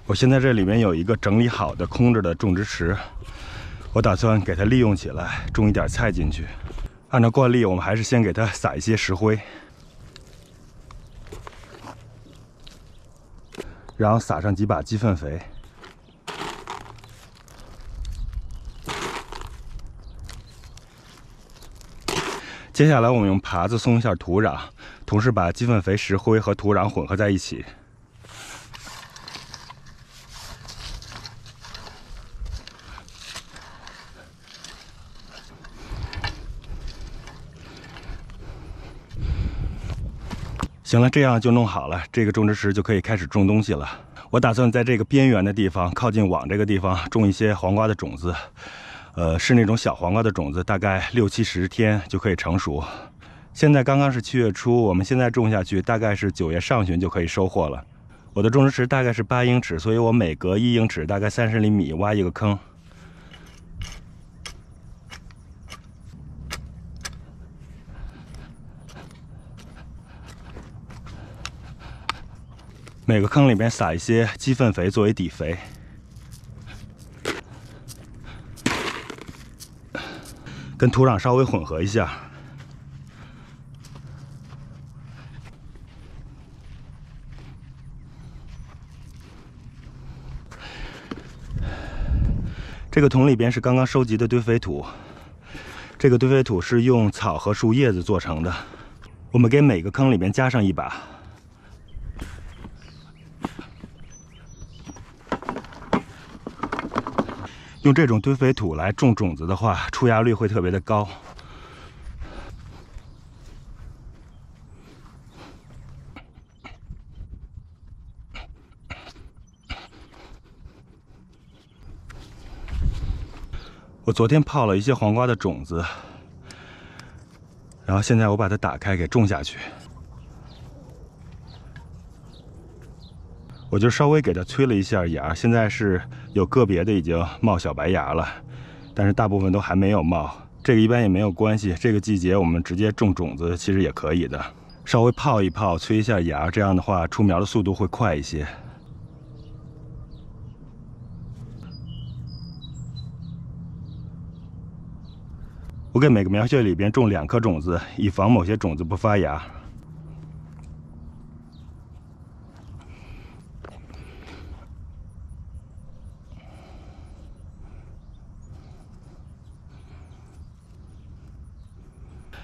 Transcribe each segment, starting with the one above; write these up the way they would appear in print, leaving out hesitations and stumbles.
我现在这里面有一个整理好的空着的种植池，我打算给它利用起来，种一点菜进去。按照惯例，我们还是先给它撒一些石灰，然后撒上几把鸡粪肥。接下来我们用耙子松一下土壤，同时把鸡粪肥、石灰和土壤混合在一起。行了，这样就弄好了，这个种植池就可以开始种东西了。我打算在这个边缘的地方，靠近网这个地方种一些黄瓜的种子。是那种小黄瓜的种子，大概60、70天就可以成熟。现在刚刚是7月初，我们现在种下去，大概是9月上旬就可以收获了。我的种植池大概是8英尺，所以我每隔1英尺大概30厘米挖一个坑。每个坑里面撒一些鸡粪肥作为底肥，跟土壤稍微混合一下。这个桶里边是刚刚收集的堆肥土，这个堆肥土是用草和树叶子做成的。我们给每个坑里面加上一把。用这种堆肥土来种种子的话，出芽率会特别的高。我昨天泡了一些黄瓜的种子，然后现在我把它打开给种下去。我就稍微给它催了一下芽，现在是有个别的已经冒小白芽了，但是大部分都还没有冒。这个一般也没有关系，这个季节我们直接种种子其实也可以的。稍微泡一泡，催一下芽，这样的话出苗的速度会快一些。我给每个苗穴里边种2颗种子，以防某些种子不发芽。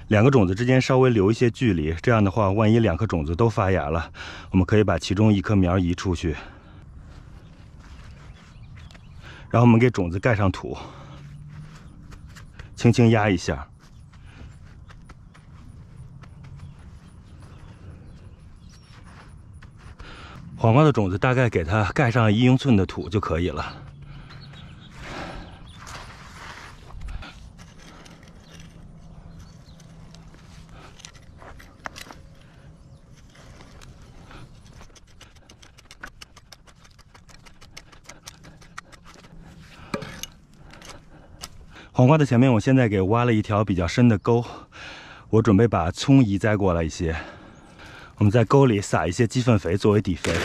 2个种子之间稍微留一些距离，这样的话，万一2颗种子都发芽了，我们可以把其中1颗苗移出去。然后我们给种子盖上土，轻轻压一下。黄瓜的种子大概给它盖上1英寸的土就可以了。黄瓜的前面，我现在给挖了一条比较深的沟，我准备把葱移栽过来一些。我们在沟里撒一些鸡粪肥作为底肥，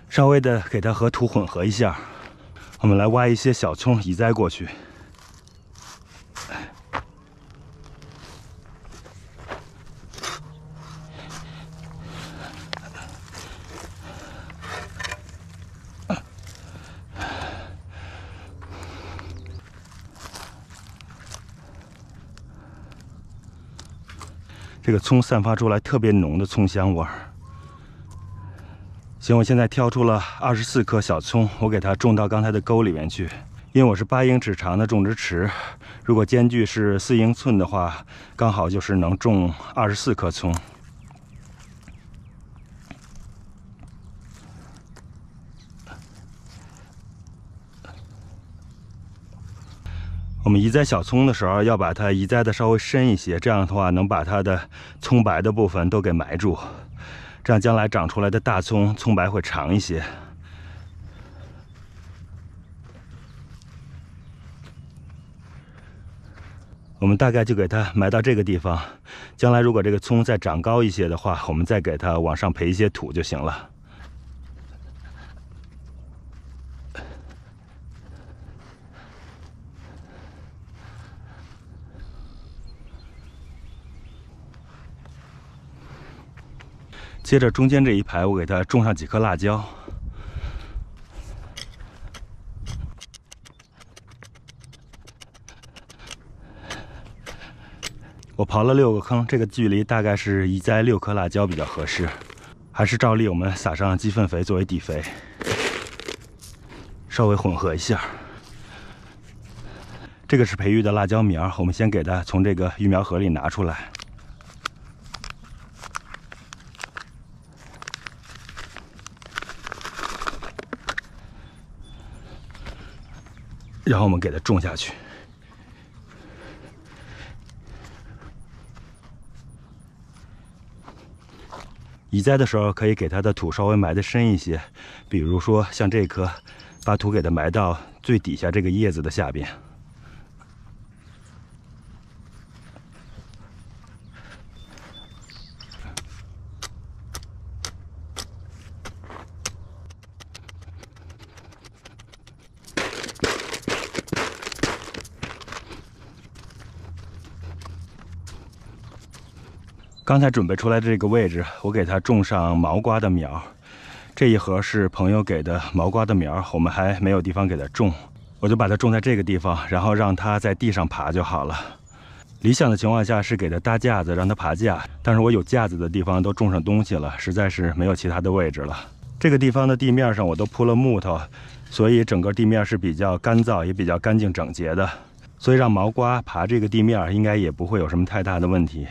稍微的给它和土混合一下。我们来挖一些小葱移栽过去。这个葱散发出来特别浓的葱香味儿。行，我现在挑出了24颗小葱，我给它种到刚才的沟里面去。因为我是8英尺长的种植池，如果间距是4英寸的话，刚好就是能种24棵葱。我们移栽小葱的时候，要把它移栽的稍微深一些，这样的话能把它的葱白的部分都给埋住，这样将来长出来的大葱葱白会长一些。我们大概就给它埋到这个地方，将来如果这个葱再长高一些的话，我们再给它往上培一些土就行了。接着中间这一排，我给它种上几颗辣椒。我刨了6个坑，这个距离大概是移栽6颗辣椒比较合适。还是照例我们撒上鸡粪肥作为底肥，稍微混合一下。这个是培育的辣椒苗，我们先给它从这个育苗盒里拿出来。然后我们给它种下去。移栽的时候可以给它的土稍微埋得深一些，比如说像这棵，把土给它埋到最底下这个叶子的下边。刚才准备出来的这个位置，我给它种上毛瓜的苗。这一盒是朋友给的毛瓜的苗，我们还没有地方给它种，我就把它种在这个地方，然后让它在地上爬就好了。理想的情况下是给它搭架子，让它爬架，但是我有架子的地方都种上东西了，实在是没有其他的位置了。这个地方的地面上我都铺了木头，所以整个地面是比较干燥，也比较干净整洁的，所以让毛瓜爬这个地面应该也不会有什么太大的问题。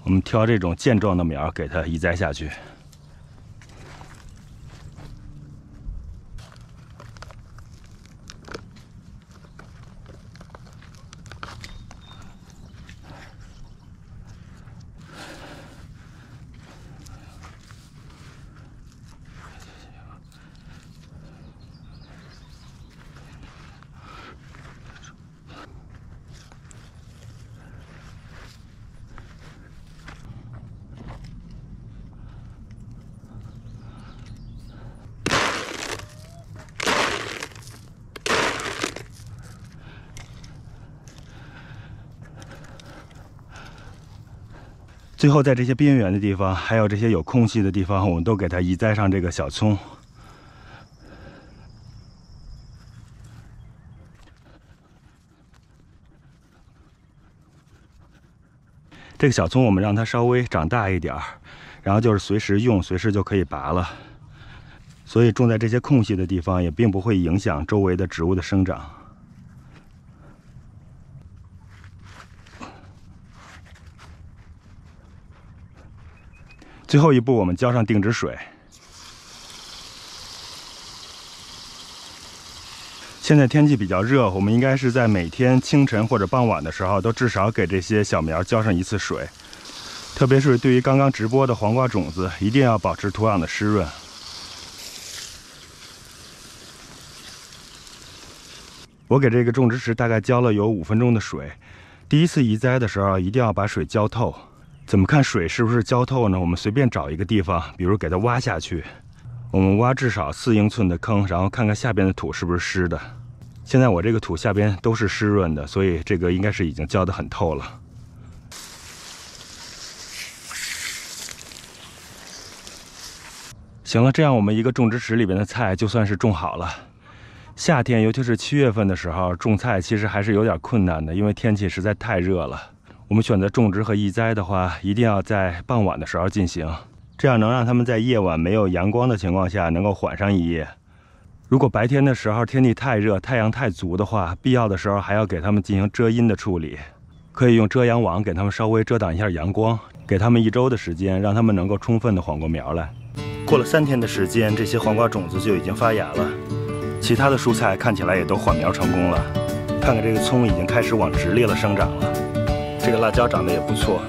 我们挑这种健壮的苗给它移栽下去。最后，在这些边缘的地方，还有这些有空隙的地方，我们都给它移栽上这个小葱。这个小葱我们让它稍微长大一点儿，然后就是随时用，随时就可以拔了。所以种在这些空隙的地方，也并不会影响周围的植物的生长。最后一步，我们浇上定植水。现在天气比较热，我们应该是在每天清晨或者傍晚的时候，都至少给这些小苗浇上1次水。特别是对于刚刚直播的黄瓜种子，一定要保持土壤的湿润。我给这个种植池大概浇了有5分钟的水。第一次移栽的时候，一定要把水浇透。怎么看水是不是浇透呢？我们随便找一个地方，比如给它挖下去，我们挖至少4英寸的坑，然后看看下边的土是不是湿的。现在我这个土下边都是湿润的，所以这个应该是已经浇得很透了。行了，这样我们一个种植池里边的菜就算是种好了。夏天，尤其是7月份的时候，种菜其实还是有点困难的，因为天气实在太热了。我们选择种植和移栽的话，一定要在傍晚的时候进行，这样能让它们在夜晚没有阳光的情况下能够缓上一夜。如果白天的时候天气太热，太阳太足的话，必要的时候还要给它们进行遮阴的处理，可以用遮阳网给它们稍微遮挡一下阳光，给它们1周的时间，让它们能够充分的缓过苗来。过了3天的时间，这些黄瓜种子就已经发芽了，其他的蔬菜看起来也都缓苗成功了。看看这个葱已经开始往直列了生长了，这个辣椒长得也不错。